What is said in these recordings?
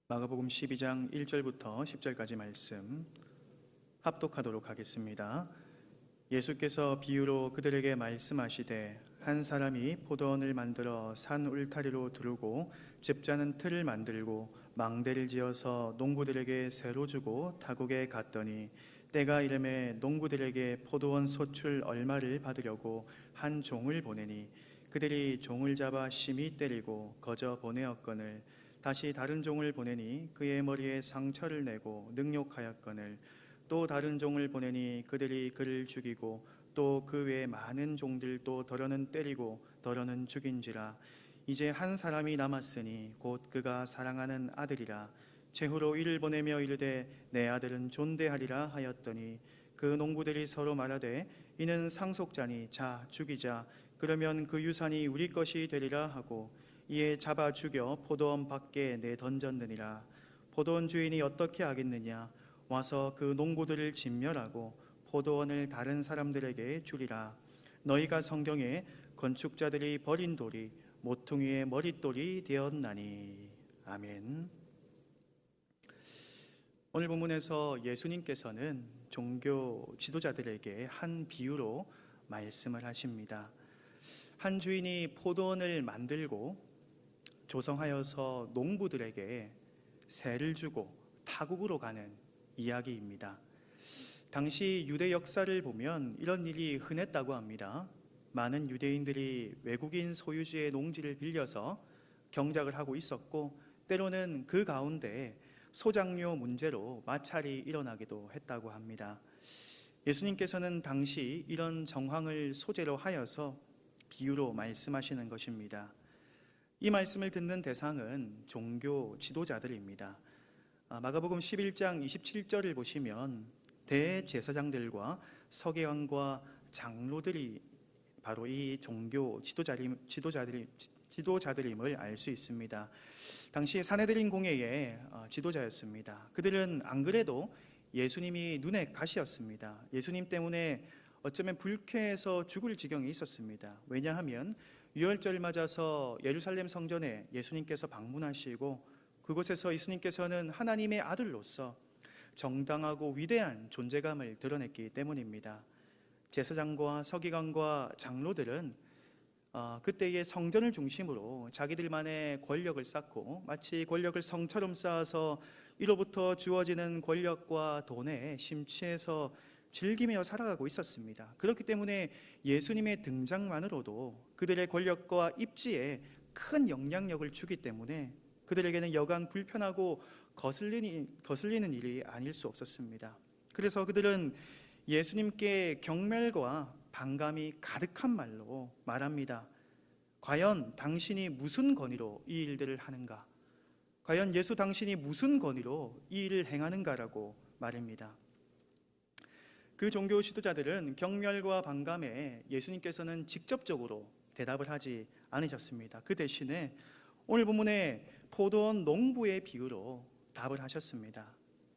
마가복음 12장 1절부터 10절까지 말씀 합독하도록 하겠습니다. 예수께서 비유로 그들에게 말씀하시되 한 사람이 포도원을 만들어 산 울타리로 두르고 집자는 틀을 만들고 망대를 지어서 농부들에게 새로 주고 타국에 갔더니 때가 이르매 농부들에게 포도원 소출 얼마를 받으려고 한 종을 보내니 그들이 종을 잡아 심히 때리고 거저 보내었거늘 다시 다른 종을 보내니 그의 머리에 상처를 내고 능욕하였거늘 또 다른 종을 보내니 그들이 그를 죽이고 또 그 외에 많은 종들도 더러는 때리고 더러는 죽인지라. 이제 한 사람이 남았으니 곧 그가 사랑하는 아들이라. 최후로 이를 보내며 이르되 내 아들은 존대하리라 하였더니 그 농부들이 서로 말하되 이는 상속자니 자 죽이자 그러면 그 유산이 우리 것이 되리라 하고 이에 잡아 죽여 포도원 밖에 내던졌느니라. 포도원 주인이 어떻게 하겠느냐? 와서 그 농부들을 진멸하고 포도원을 다른 사람들에게 주리라. 너희가 성경에 건축자들이 버린 돌이 모퉁이의 머릿돌이 되었나니. 아멘. 오늘 본문에서 예수님께서는 종교 지도자들에게 한 비유로 말씀을 하십니다. 한 주인이 포도원을 만들고 조성하여서 농부들에게 세를 주고 타국으로 가는 이야기입니다. 당시 유대 역사를 보면 이런 일이 흔했다고 합니다. 많은 유대인들이 외국인 소유주의 농지를 빌려서 경작을 하고 있었고 때로는 그 가운데 소장료 문제로 마찰이 일어나기도 했다고 합니다. 예수님께서는 당시 이런 정황을 소재로 하여서 비유로 말씀하시는 것입니다. 이 말씀을 듣는 대상은 종교 지도자들입니다. 마가복음 11장 27절을 보시면 대제사장들과 서기관과 장로들이 바로 이 종교 지도자들임을 알 수 있습니다. 당시 사내들인 공회의 지도자였습니다. 그들은 안 그래도 예수님이 눈에 가시였습니다. 예수님 때문에 어쩌면 불쾌해서 죽을 지경에 있었습니다. 왜냐하면 유월절 맞아서 예루살렘 성전에 예수님께서 방문하시고 그곳에서 예수님께서는 하나님의 아들로서 정당하고 위대한 존재감을 드러냈기 때문입니다. 제사장과 서기관과 장로들은 그때의 성전을 중심으로 자기들만의 권력을 쌓고 마치 권력을 성처럼 쌓아서 이로부터 주어지는 권력과 돈에 심취해서 즐기며 살아가고 있었습니다. 그렇기 때문에 예수님의 등장만으로도 그들의 권력과 입지에 큰 영향력을 주기 때문에 그들에게는 여간 불편하고 거슬리는 일이 아닐 수 없었습니다. 그래서 그들은 예수님께 경멸과 반감이 가득한 말로 말합니다. 과연 당신이 무슨 권위로 이 일들을 하는가? 과연 예수 당신이 무슨 권위로 이 일을 행하는가라고 말입니다. 그 종교 지도자들은 경멸과 반감에 예수님께서는 직접적으로 대답을 하지 않으셨습니다. 그 대신에 오늘 본문의 포도원 농부의 비유로 답을 하셨습니다.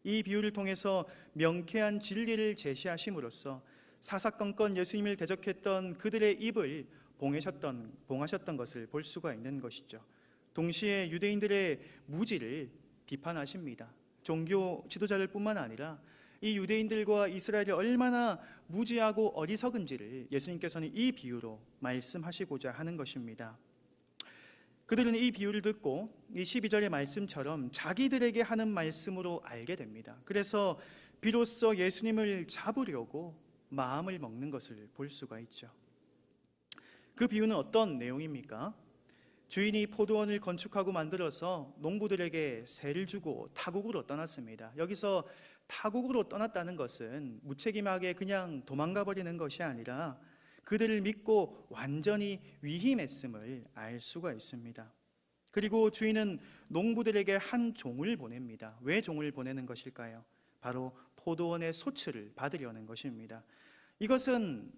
이 비유를 통해서 명쾌한 진리를 제시하심으로써 사사건건 예수님을 대적했던 그들의 입을 봉하셨던 것을 볼 수가 있는 것이죠. 동시에 유대인들의 무지를 비판하십니다. 종교 지도자들 뿐만 아니라 이 유대인들과 이스라엘이 얼마나 무지하고 어리석은지를 예수님께서는 이 비유로 말씀하시고자 하는 것입니다. 그들은 이 비유를 듣고 이 12절의 말씀처럼 자기들에게 하는 말씀으로 알게 됩니다. 그래서 비로소 예수님을 잡으려고 마음을 먹는 것을 볼 수가 있죠. 그 비유는 어떤 내용입니까? 주인이 포도원을 건축하고 만들어서 농부들에게 세를 주고 타국으로 떠났습니다. 여기서 타국으로 떠났다는 것은 무책임하게 그냥 도망가 버리는 것이 아니라 그들을 믿고 완전히 위임했음을 알 수가 있습니다. 그리고 주인은 농부들에게 한 종을 보냅니다. 왜 종을 보내는 것일까요? 바로 포도원의 소출을 받으려는 것입니다. 이것은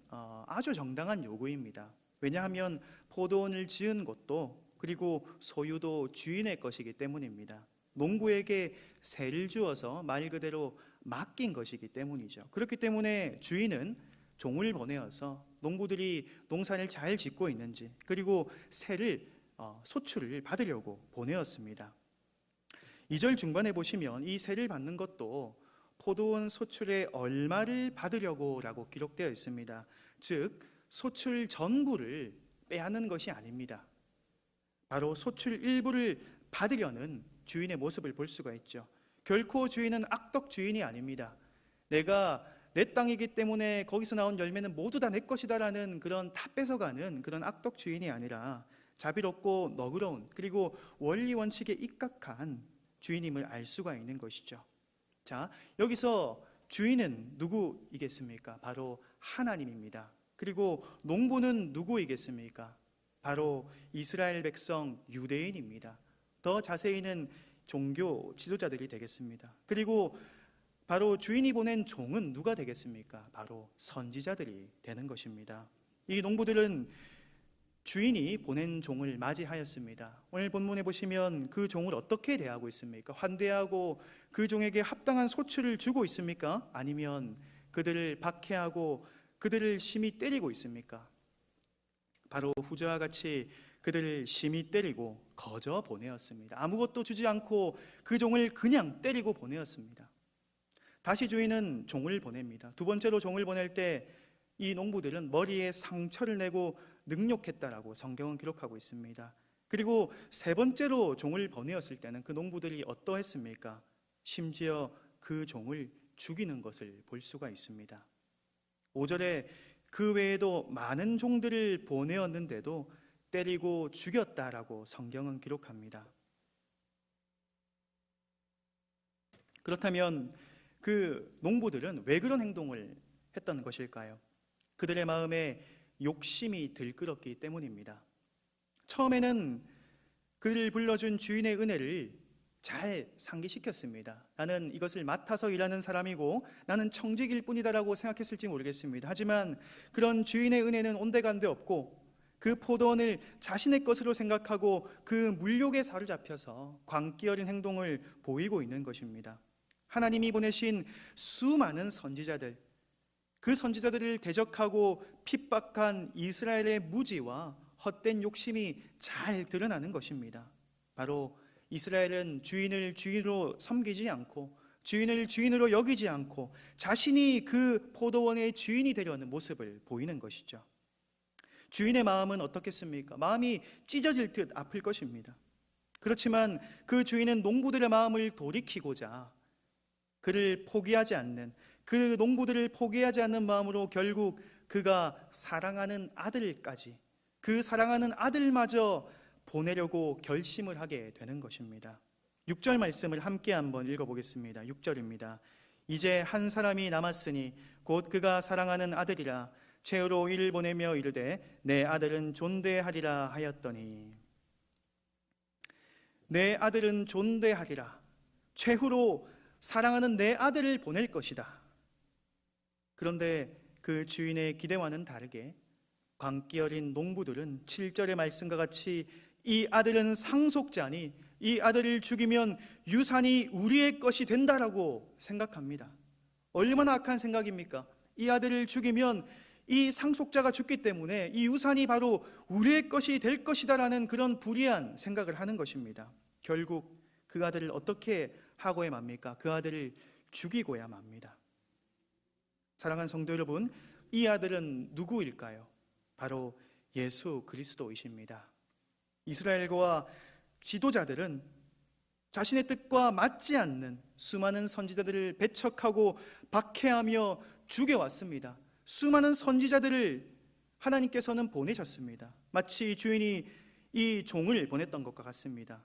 아주 정당한 요구입니다. 왜냐하면 포도원을 지은 곳도 그리고 소유도 주인의 것이기 때문입니다. 농부에게 세를 주어서 말 그대로 맡긴 것이기 때문이죠. 그렇기 때문에 주인은 종을 보내어서 농부들이 농사를 잘 짓고 있는지 그리고 세를 소출을 받으려고 보내었습니다. 2절 중반에 보시면 이 세를 받는 것도 포도원 소출의 얼마를 받으려고 라고 기록되어 있습니다. 즉 소출 전부를 빼앗는 것이 아닙니다. 바로 소출 일부를 받으려는 주인의 모습을 볼 수가 있죠. 결코 주인은 악덕 주인이 아닙니다. 내가 내 땅이기 때문에 거기서 나온 열매는 모두 다 내 것이다라는 그런 다 뺏어가는 그런 악덕 주인이 아니라 자비롭고 너그러운, 그리고 원리 원칙에 입각한 주인임을 알 수가 있는 것이죠. 자, 여기서 주인은 누구이겠습니까? 바로 하나님입니다. 그리고 농부는 누구이겠습니까? 바로 이스라엘 백성 유대인입니다. 더 자세히는 종교 지도자들이 되겠습니다. 그리고 바로 주인이 보낸 종은 누가 되겠습니까? 바로 선지자들이 되는 것입니다. 이 농부들은 주인이 보낸 종을 맞이하였습니다. 오늘 본문에 보시면 그 종을 어떻게 대하고 있습니까? 환대하고 그 종에게 합당한 소출을 주고 있습니까? 아니면 그들을 박해하고 그들을 심히 때리고 있습니까? 바로 후저와 같이 그들을 심히 때리고 거저 보내었습니다. 아무것도 주지 않고 그 종을 그냥 때리고 보내었습니다. 다시 주인은 종을 보냅니다. 두 번째로 종을 보낼 때 이 농부들은 머리에 상처를 내고 능욕했다라고 성경은 기록하고 있습니다. 그리고 세 번째로 종을 보내었을 때는 그 농부들이 어떠했습니까? 심지어 그 종을 죽이는 것을 볼 수가 있습니다. 5절에 그 외에도 많은 종들을 보내었는데도 때리고 죽였다라고 성경은 기록합니다. 그렇다면 그 농부들은 왜 그런 행동을 했던 것일까요? 그들의 마음에 욕심이 들끓었기 때문입니다. 처음에는 그를 불러준 주인의 은혜를 잘 상기시켰습니다. 나는 이것을 맡아서 일하는 사람이고 나는 청직일 뿐이다라고 생각했을지 모르겠습니다. 하지만 그런 주인의 은혜는 온데간데 없고 그 포도원을 자신의 것으로 생각하고 그 물욕에 사로잡혀서 광기 어린 행동을 보이고 있는 것입니다. 하나님이 보내신 수많은 선지자들, 그 선지자들을 대적하고 핍박한 이스라엘의 무지와 헛된 욕심이 잘 드러나는 것입니다. 바로 이스라엘은 주인을 주인으로 섬기지 않고 주인을 주인으로 여기지 않고 자신이 그 포도원의 주인이 되려는 모습을 보이는 것이죠. 주인의 마음은 어떻겠습니까? 마음이 찢어질 듯 아플 것입니다. 그렇지만 그 주인은 농부들의 마음을 돌이키고자 그를 포기하지 않는, 그 농부들을 포기하지 않는 마음으로 결국 그가 사랑하는 아들까지, 그 사랑하는 아들마저 보내려고 결심을 하게 되는 것입니다. 6절 말씀을 함께 한번 읽어보겠습니다. 6절입니다. 이제 한 사람이 남았으니 곧 그가 사랑하는 아들이라. 최후로 이를 보내며 이르되 내 아들은 존대하리라 하였더니, 내 아들은 존대하리라. 최후로 사랑하는 내 아들을 보낼 것이다. 그런데 그 주인의 기대와는 다르게 광기 어린 농부들은 7절의 말씀과 같이 이 아들은 상속자니 이 아들을 죽이면 유산이 우리의 것이 된다라고 생각합니다. 얼마나 악한 생각입니까? 이 아들을 죽이면 이 상속자가 죽기 때문에 이 유산이 바로 우리의 것이 될 것이다라는 그런 불의한 생각을 하는 것입니다. 결국 그 아들을 어떻게 하고야 맙니까? 그 아들을 죽이고야 맙니다. 사랑하는 성도 여러분, 이 아들은 누구일까요? 바로 예수 그리스도이십니다. 이스라엘과 지도자들은 자신의 뜻과 맞지 않는 수많은 선지자들을 배척하고 박해하며 죽여왔습니다. 수많은 선지자들을 하나님께서는 보내셨습니다. 마치 주인이 이 종을 보냈던 것과 같습니다.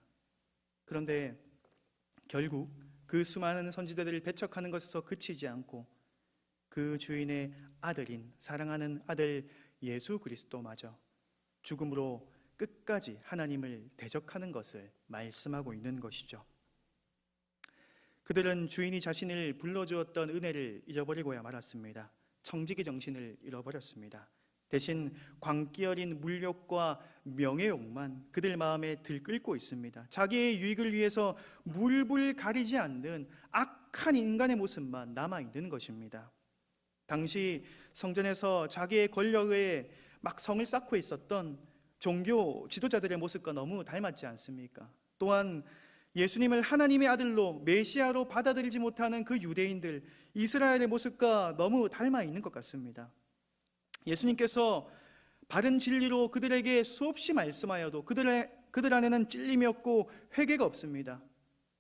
그런데 결국 그 수많은 선지자들을 배척하는 것에서 그치지 않고 그 주인의 아들인 사랑하는 아들 예수 그리스도마저 죽음으로 끝까지 하나님을 대적하는 것을 말씀하고 있는 것이죠. 그들은 주인이 자신을 불러주었던 은혜를 잃어버리고야 말았습니다. 청지기 정신을 잃어버렸습니다. 대신 광기 어린 물욕과 명예욕만 그들 마음에 들끓고 있습니다. 자기의 유익을 위해서 물불 가리지 않는 악한 인간의 모습만 남아있는 것입니다. 당시 성전에서 자기의 권력에 막 성을 쌓고 있었던 종교 지도자들의 모습과 너무 닮았지 않습니까? 또한 예수님을 하나님의 아들로 메시아로 받아들이지 못하는 그 유대인들, 이스라엘의 모습과 너무 닮아 있는 것 같습니다. 예수님께서 바른 진리로 그들에게 수없이 말씀하여도 그들 안에는 찔림이 없고 회개가 없습니다.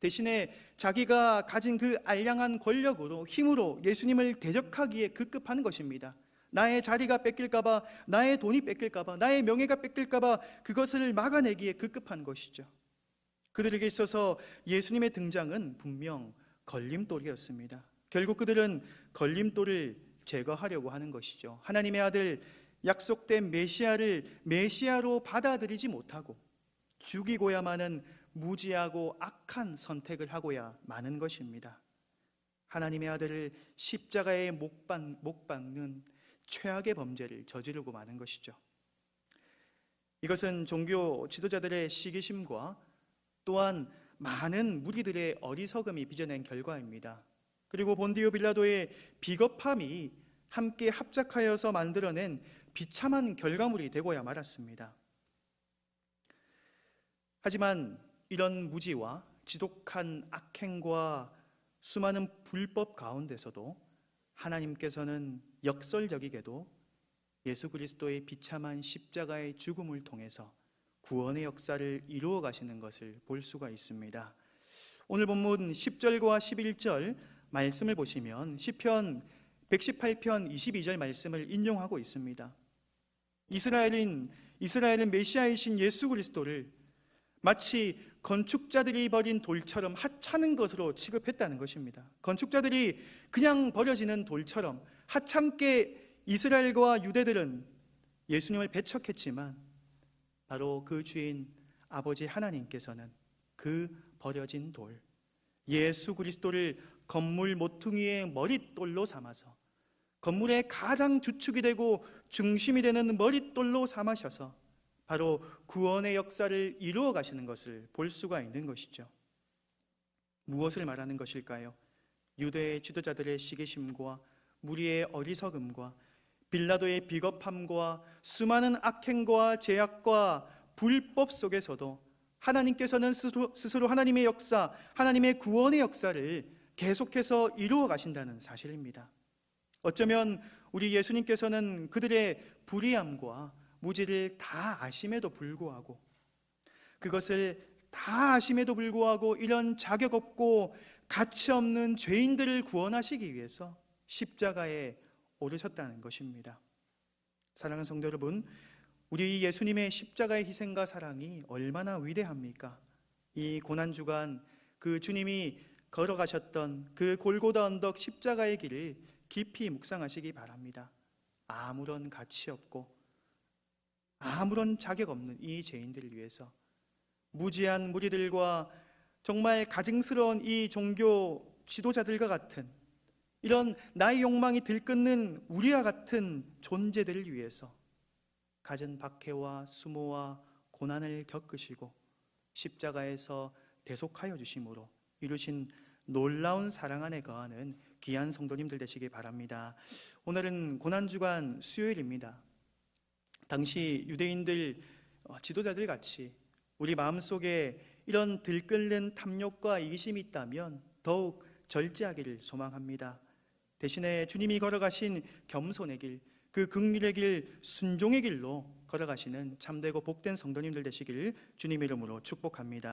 대신에 자기가 가진 그 알량한 권력으로, 힘으로 예수님을 대적하기에 급급한 것입니다. 나의 자리가 뺏길까봐, 나의 돈이 뺏길까봐, 나의 명예가 뺏길까봐 그것을 막아내기에 급급한 것이죠. 그들에게 있어서 예수님의 등장은 분명 걸림돌이었습니다. 결국 그들은 걸림돌을 제거하려고 하는 것이죠. 하나님의 아들, 약속된 메시아를 메시아로 받아들이지 못하고 죽이고야만은 무지하고 악한 선택을 하고야 마는 것입니다. 하나님의 아들을 십자가에 못 박는 최악의 범죄를 저지르고 마는 것이죠. 이것은 종교 지도자들의 시기심과 또한 많은 무리들의 어리석음이 빚어낸 결과입니다. 그리고 본디오 빌라도의 비겁함이 함께 합작하여서 만들어낸 비참한 결과물이 되고야 말았습니다. 하지만 이런 무지와 지독한 악행과 수많은 불법 가운데서도 하나님께서는 역설적이게도 예수 그리스도의 비참한 십자가의 죽음을 통해서 구원의 역사를 이루어 가시는 것을 볼 수가 있습니다. 오늘 본문 10절과 11절 말씀을 보시면 시편 118편 22절 말씀을 인용하고 있습니다. 이스라엘은 메시아이신 예수 그리스도를 마치 건축자들이 버린 돌처럼 하찮은 것으로 취급했다는 것입니다. 건축자들이 그냥 버려지는 돌처럼 하찮게 이스라엘과 유대들은 예수님을 배척했지만 바로 그 주인 아버지 하나님께서는 그 버려진 돌, 예수 그리스도를 건물 모퉁이의 머릿돌로 삼아서 건물의 가장 주축이 되고 중심이 되는 머릿돌로 삼으셔서 바로 구원의 역사를 이루어 가시는 것을 볼 수가 있는 것이죠. 무엇을 말하는 것일까요? 유대의 지도자들의 시기심과 무리의 어리석음과 빌라도의 비겁함과 수많은 악행과 죄악과 불법 속에서도 하나님께서는 스스로 하나님의 역사, 하나님의 구원의 역사를 계속해서 이루어 가신다는 사실입니다. 어쩌면 우리 예수님께서는 그들의 불의함과 무지를 다 아심에도 불구하고, 그것을 다 아심에도 불구하고 이런 자격 없고 가치 없는 죄인들을 구원하시기 위해서 십자가에 오르셨다는 것입니다. 사랑하는 성도 여러분, 우리 예수님의 십자가의 희생과 사랑이 얼마나 위대합니까? 이 고난주간 그 주님이 걸어가셨던 그 골고다 언덕 십자가의 길을 깊이 묵상하시기 바랍니다. 아무런 가치 없고 아무런 자격 없는 이 죄인들을 위해서 무지한 무리들과 정말 가증스러운 이 종교 지도자들과 같은 이런 나의 욕망이 들끓는 우리와 같은 존재들을 위해서 갖은 박해와 수모와 고난을 겪으시고 십자가에서 대속하여 주심으로 이루신 놀라운 사랑 안에 거하는 귀한 성도님들 되시기 바랍니다. 오늘은 고난주간 수요일입니다. 당시 유대인들 지도자들 같이 우리 마음속에 이런 들끓는 탐욕과 이기심이 있다면 더욱 절제하기를 소망합니다. 대신에 주님이 걸어가신 겸손의 길, 그 긍휼의 길, 순종의 길로 걸어가시는 참되고 복된 성도님들 되시길 주님의 이름으로 축복합니다.